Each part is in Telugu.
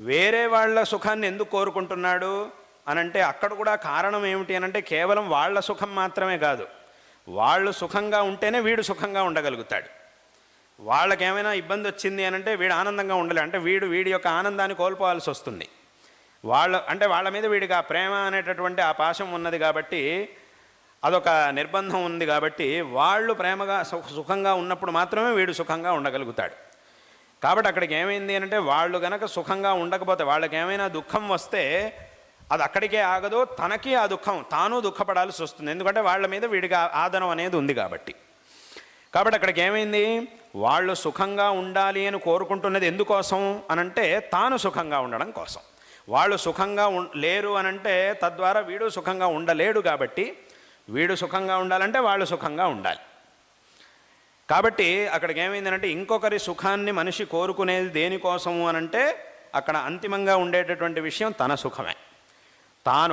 వేరే వాళ్ళ సుఖాన్ని ఎందుకు కోరుకుంటున్నాడు అనంటే అక్కడ కూడా కారణం ఏమిటి అనంటే కేవలం వాళ్ళ సుఖం మాత్రమే కాదు, వాళ్ళు సుఖంగా ఉంటేనే వీడు సుఖంగా ఉండగలుగుతాడు. వాళ్ళకేమైనా ఇబ్బంది వచ్చింది అనంటే వీడు ఆనందంగా ఉండలే, అంటే వీడి యొక్క ఆనందాన్ని కోల్పోవాల్సి వస్తుంది. వాళ్ళ మీద వీడికి ఆ ప్రేమ అనేటటువంటి ఆ పాశం ఉన్నది కాబట్టి, అదొక నిర్బంధం ఉంది కాబట్టి, వాళ్ళు ప్రేమగా సుఖంగా ఉన్నప్పుడు మాత్రమే వీడు సుఖంగా ఉండగలుగుతాడు. కాబట్టి అక్కడికి ఏమైంది అంటే వాళ్ళు గనక సుఖంగా ఉండకపోతే, వాళ్ళకి ఏమైనా దుఃఖం వస్తే అది అక్కడికే ఆగదు, తనకి ఆ దుఃఖం తాను దుఃఖపడాల్సి వస్తుంది. ఎందుకంటే వాళ్ళ మీద వీడికి ఆదరం అనేది ఉంది కాబట్టి. అక్కడికి ఏమైంది, వాళ్ళు సుఖంగా ఉండాలి అని కోరుకుంటున్నది ఎందుకోసం అనంటే తాను సుఖంగా ఉండడం కోసం. వాళ్ళు సుఖంగా లేరు అనంటే తద్వారా వీడు సుఖంగా ఉండలేడు కాబట్టి, వీడు సుఖంగా ఉండాలంటే వాళ్ళు సుఖంగా ఉండాలి. కాబట్టి అక్కడికి ఏమైందనంటే ఇంకొకరి సుఖాన్ని మనిషి కోరుకునేది దేనికోసము అనంటే అక్కడ అంతిమంగా ఉండేటటువంటి విషయం తన సుఖమే.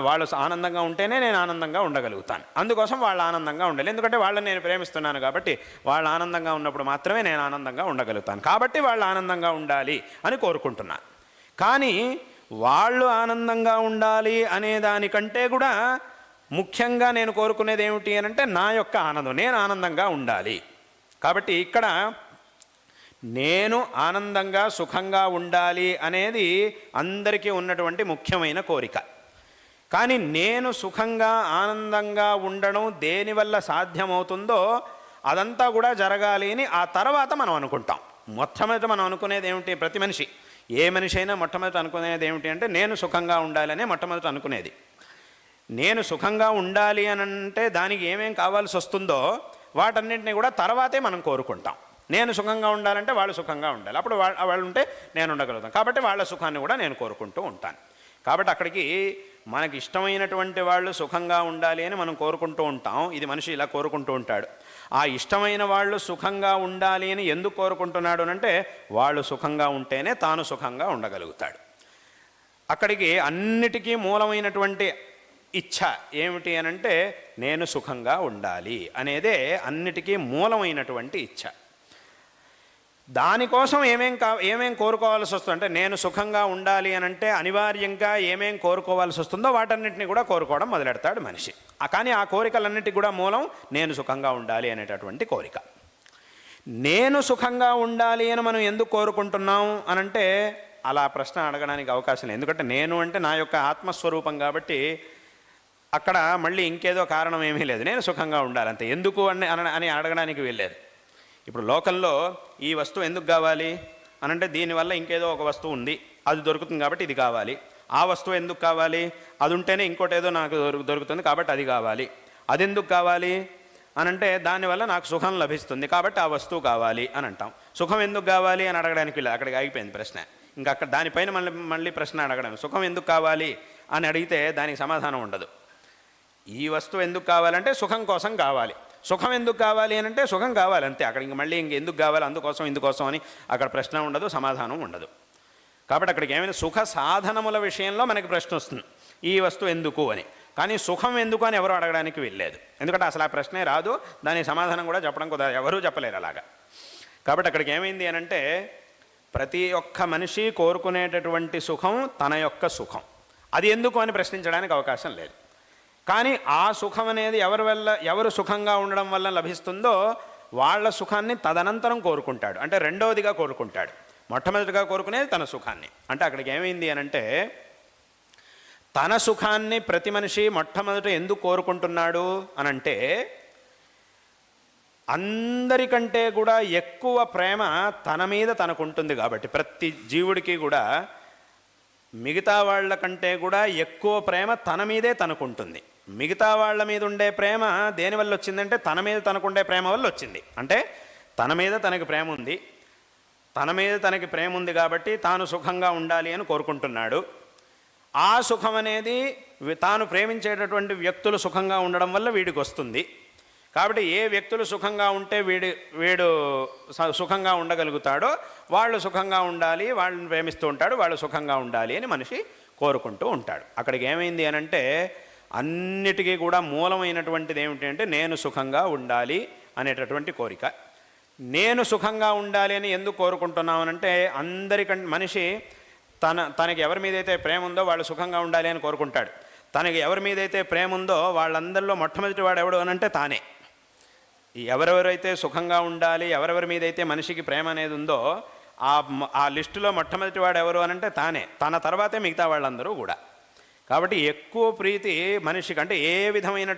వాళ్ళు ఆనందంగా ఉంటేనే నేను ఆనందంగా ఉండగలుగుతాను, అందుకోసం వాళ్ళు ఆనందంగా ఉండాలి. ఎందుకంటే వాళ్ళని నేను ప్రేమిస్తున్నాను కాబట్టి, వాళ్ళు ఆనందంగా ఉన్నప్పుడు మాత్రమే నేను ఆనందంగా ఉండగలుగుతాను. కాబట్టి వాళ్ళు ఆనందంగా ఉండాలి అని కోరుకుంటున్నాను. కానీ వాళ్ళు ఆనందంగా ఉండాలి అనే దానికంటే కూడా ముఖ్యంగా నేను కోరుకునేది ఏమిటి అనంటే నా యొక్క ఆనందం, నేను ఆనందంగా ఉండాలి. కాబట్టి ఇక్కడ నేను ఆనందంగా సుఖంగా ఉండాలి అనేది అందరికీ ఉన్నటువంటి ముఖ్యమైన కోరిక. కానీ నేను సుఖంగా ఆనందంగా ఉండడం దేనివల్ల సాధ్యమవుతుందో అదంతా కూడా జరగాలి అని ఆ తర్వాత మనం అనుకుంటాం. మొట్టమొదట మనం అనుకునేది ఏమిటి, ప్రతి మనిషి ఏ మనిషి అయినా మొట్టమొదట అనుకునేది ఏమిటి అంటే నేను సుఖంగా ఉండాలనే మొట్టమొదట అనుకునేది. నేను సుఖంగా ఉండాలి అని అంటే దానికి ఏమేం కావాల్సి వస్తుందో వాటన్నింటినీ కూడా తర్వాతే మనం కోరుకుంటాం. నేను సుఖంగా ఉండాలంటే వాళ్ళు సుఖంగా ఉండాలి, అప్పుడు వాళ్ళు ఉంటే నేను ఉండగలుగుతాను. కాబట్టి వాళ్ళ సుఖాన్ని కూడా నేను కోరుకుంటూ ఉంటాను. కాబట్టి అక్కడికి మనకి ఇష్టమైనటువంటి వాళ్ళు సుఖంగా ఉండాలి అని మనం కోరుకుంటూ ఉంటాం. ఇది మనిషి ఇలా కోరుకుంటూ ఉంటాడు. ఆ ఇష్టమైన వాళ్ళు సుఖంగా ఉండాలి అని ఎందుకు కోరుకుంటున్నాడు అంటే వాళ్ళు సుఖంగా ఉంటేనే తాను సుఖంగా ఉండగలుగుతాడు. అక్కడికి అన్నిటికీ మూలమైనటువంటి ఇచ్ఛ ఏమిటి అనంటే నేను సుఖంగా ఉండాలి అనేదే అన్నిటికీ మూలమైనటువంటి ఇచ్ఛ. దానికోసం ఏమేం కోరుకోవాల్సి వస్తుంది అంటే నేను సుఖంగా ఉండాలి అనంటే అనివార్యంగా ఏమేం కోరుకోవాల్సి వస్తుందో వాటన్నిటిని కూడా కోరుకోవడం మొదలెడతాడు మనిషి. కానీ ఆ కోరికలన్నిటికీ కూడా మూలం నేను సుఖంగా ఉండాలి అనేటటువంటి కోరిక. నేను సుఖంగా ఉండాలి అని మనం ఎందుకు కోరుకుంటున్నాం అనంటే అలా ప్రశ్న అడగడానికి అవకాశం లేదు. ఎందుకంటే నేను అంటే నా యొక్క ఆత్మస్వరూపం కాబట్టి అక్కడ మళ్ళీ ఇంకేదో కారణం ఏమీ లేదు, నేను సుఖంగా ఉండాలంతే. ఎందుకు అని అడగడానికి వెళ్ళలేదు. ఇప్పుడు లోకంలో ఈ వస్తువు ఎందుకు కావాలి అనంటే దీనివల్ల ఇంకేదో ఒక వస్తువు ఉంది, అది దొరుకుతుంది కాబట్టి ఇది కావాలి. ఆ వస్తువు ఎందుకు కావాలి, అది ఉంటేనే ఇంకోటి ఏదో నాకు దొరుకుతుంది కాబట్టి అది కావాలి. అది ఎందుకు కావాలి అనంటే దానివల్ల నాకు సుఖం లభిస్తుంది కాబట్టి ఆ వస్తువు కావాలి అని అంటాం. సుఖం ఎందుకు కావాలి అని అడగడానికి వెళ్ళదు, అక్కడికి ఆగిపోయింది ప్రశ్న. ఇంకా అక్కడ దానిపైన మళ్ళీ ప్రశ్న అడగడం. సుఖం ఎందుకు కావాలి అని అడిగితే దానికి సమాధానం ఉండదు. ఈ వస్తువు ఎందుకు కావాలంటే సుఖం కోసం కావాలి, సుఖం ఎందుకు కావాలి అని అంటే సుఖం కావాలి అంతే. అక్కడ మళ్ళీ ఎందుకు కావాలి, అందుకోసం ఇందుకోసం అని అక్కడ ప్రశ్న ఉండదు, సమాధానం ఉండదు. కాబట్టి అక్కడికి ఏమైనా సుఖ సాధనముల విషయంలో మనకి ప్రశ్న వస్తుంది, ఈ వస్తువు ఎందుకు అని. కానీ సుఖం ఎందుకు అని ఎవరు అడగడానికి వెళ్ళలేదు, ఎందుకంటే అసలు ఆ ప్రశ్నే రాదు, దానికి సమాధానం కూడా చెప్పడం కుదరదు, ఎవరూ చెప్పలేరు అలాగా. కాబట్టి అక్కడికి ఏమైంది అని అంటే ప్రతి ఒక్క మనిషి కోరుకునేటటువంటి సుఖం తన యొక్క సుఖం, అది ఎందుకు అని ప్రశ్నించడానికి అవకాశం లేదు. కానీ ఆ సుఖం అనేది ఎవరు సుఖంగా ఉండడం వల్ల లభిస్తుందో వాళ్ళ సుఖాన్ని తదనంతరం కోరుకుంటాడు, అంటే రెండవదిగా కోరుకుంటాడు. మొట్టమొదటిగా కోరుకునేది తన సుఖాన్ని. అంటే అక్కడికి ఏమైంది అనంటే తన సుఖాన్ని ప్రతి మనిషి మొట్టమొదట ఎందుకు కోరుకుంటున్నాడు అనంటే అందరికంటే కూడా ఎక్కువ ప్రేమ తన మీద తనకుంటుంది కాబట్టి, ప్రతి జీవుడికి కూడా మిగతా వాళ్ళ కంటే కూడా ఎక్కువ ప్రేమ తన మీదే తనకుంటుంది. మిగతా వాళ్ళ మీద ఉండే ప్రేమ దేనివల్ల వచ్చిందంటే తన మీద తనకుండే ప్రేమ వల్ల వచ్చింది. అంటే తన మీద తనకి ప్రేమ ఉంది, తన మీద తనకి ప్రేమ ఉంది కాబట్టి తాను సుఖంగా ఉండాలి అని కోరుకుంటున్నాడు. ఆ సుఖం అనేది తాను ప్రేమించేటటువంటి వ్యక్తులు సుఖంగా ఉండడం వల్ల వీడికి వస్తుంది. కాబట్టి ఏ వ్యక్తులు సుఖంగా ఉంటే వీడు సుఖంగా ఉండగలుగుతాడో వాళ్ళు సుఖంగా ఉండాలి, వాళ్ళని ప్రేమిస్తూ ఉంటాడు, వాళ్ళు సుఖంగా ఉండాలి అని మనిషి కోరుకుంటూ ఉంటాడు. అక్కడికి ఏమైంది అనంటే అన్నిటికీ కూడా మూలమైనటువంటిది ఏమిటి అంటే నేను సుఖంగా ఉండాలి అనేటటువంటి కోరిక. నేను సుఖంగా ఉండాలి అని ఎందుకు కోరుకుంటున్నామనంటే మనిషి తనకి ఎవరి మీదైతే ప్రేమ ఉందో వాళ్ళు సుఖంగా ఉండాలి అని కోరుకుంటాడు. తనకి ఎవరి మీదైతే ప్రేమ ఉందో వాళ్ళందరిలో మొట్టమొదటి వాడు ఎవడు అనంటే తానే. ఎవరెవరైతే సుఖంగా ఉండాలి, ఎవరెవరి మీదైతే మనిషికి ప్రేమ అనేది ఉందో ఆ లిస్టులో మొట్టమొదటి వాడు ఎవరు అనంటే తానే. తన తర్వాతే మిగతా వాళ్ళందరూ కూడా. కాబట్టి ఎక్కువ ప్రీతి మనిషికి అంటే ఏ విధమైనటువంటి